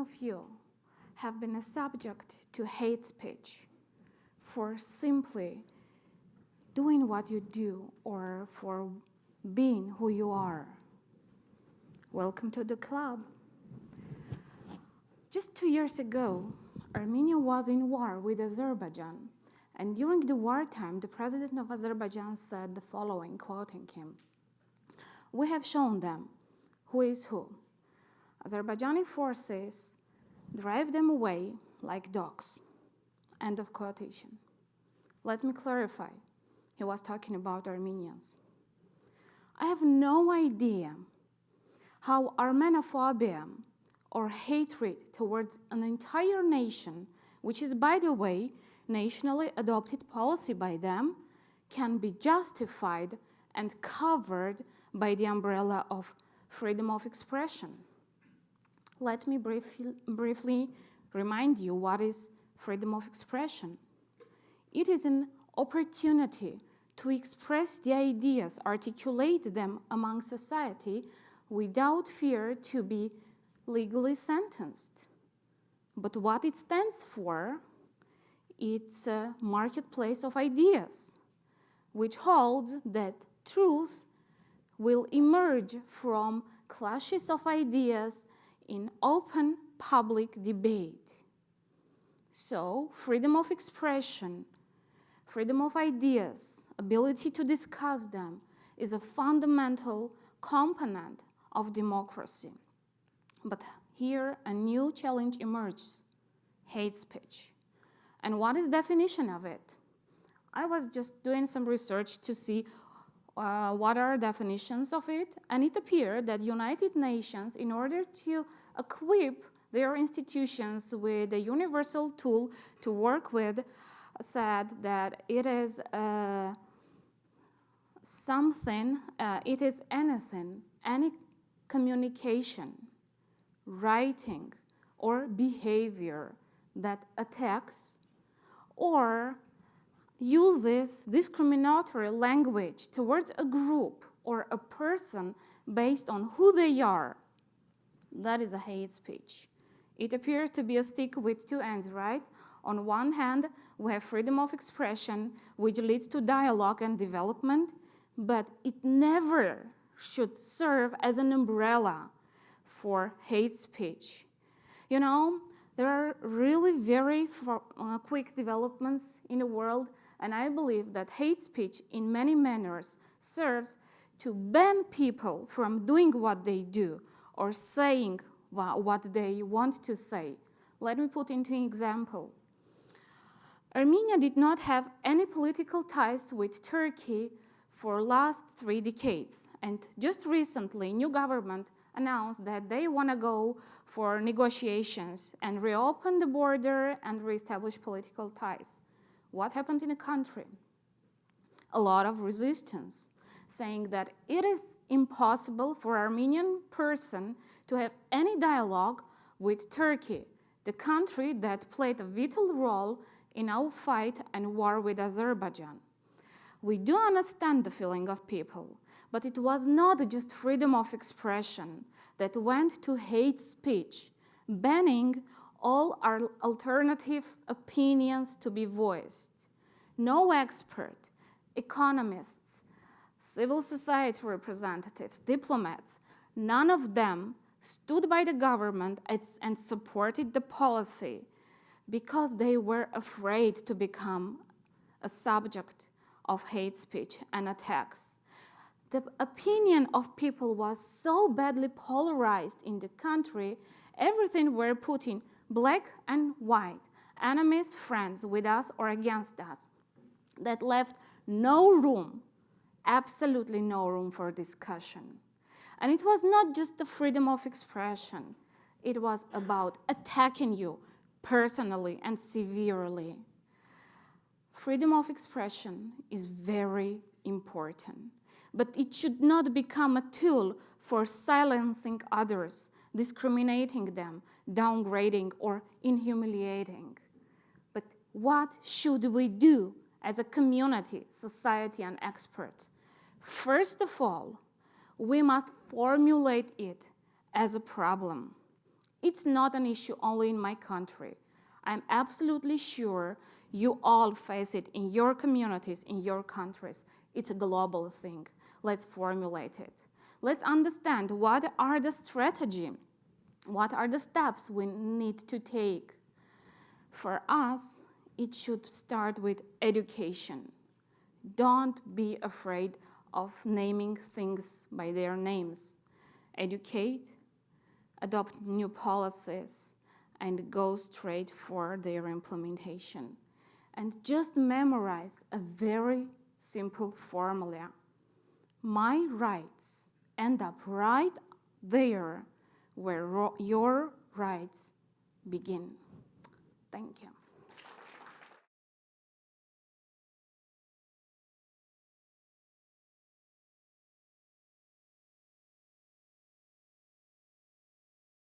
of you have been a subject to hate speech for simply doing what you do or for being who you are. Welcome to the club. Just 2 years ago, Armenia was in war with Azerbaijan, and during the wartime, the president of Azerbaijan said the following, quoting him, "We have shown them who is who. Azerbaijani forces drive them away like dogs." End of quotation. Let me clarify. He was talking about Armenians. I have no idea how Armenophobia or hatred towards an entire nation, which is, by the way, nationally adopted policy by them, can be justified and covered by the umbrella of freedom of expression. Let me briefly remind you what is freedom of expression. It is an opportunity to express the ideas, articulate them among society without fear to be legally sentenced. But what it stands for, it's a marketplace of ideas, which holds that truth will emerge from clashes of ideas in open public debate. So, freedom of expression, freedom of ideas, ability to discuss them is a fundamental component of democracy. But here a new challenge emerges, hate speech. And what is the definition of it? I was just doing some research to see what are definitions of it, and it appeared that United Nations, in order to equip their institutions with a universal tool to work with, said that it is it is anything, any communication, writing, or behavior that attacks or uses discriminatory language towards a group or a person based on who they are. That is a hate speech. It appears to be a stick with two ends, right? On one hand, we have freedom of expression, which leads to dialogue and development, but it never should serve as an umbrella for hate speech. You know, there are really very quick developments in the world, and I believe that hate speech in many manners serves to ban people from doing what they do or saying what they want to say. Let me put into an example. Armenia did not have any political ties with Turkey for last 3 decades, and just recently, new government announced that they want to go for negotiations and reopen the border and reestablish political ties. What happened in the country? A lot of resistance, saying that it is impossible for Armenian person to have any dialogue with Turkey, the country that played a vital role in our fight and war with Azerbaijan. We do understand the feeling of people, but it was not just freedom of expression that went to hate speech, banning all our alternative opinions to be voiced. No expert, economists, civil society representatives, diplomats, none of them stood by the government and supported the policy because they were afraid to become a subject of hate speech and attacks. The opinion of people was so badly polarized in the country, everything were put in black and white, enemies, friends, with us or against us, that left no room, absolutely no room for discussion. And it was not just the freedom of expression, it was about attacking you personally and severely. Freedom of expression is very important, but it should not become a tool for silencing others, discriminating them, downgrading, or humiliating. But what should we do as a community, society, and experts? First of all, we must formulate it as a problem. It's not an issue only in my country. I'm absolutely sure you all face it in your communities, in your countries. It's a global thing. Let's formulate it. Let's understand what are the strategy, what are the steps we need to take. For us, it should start with education. Don't be afraid of naming things by their names. Educate, adopt new policies, and go straight for their implementation. And just memorize a very simple formula. My rights end up right there where your rights begin. Thank you.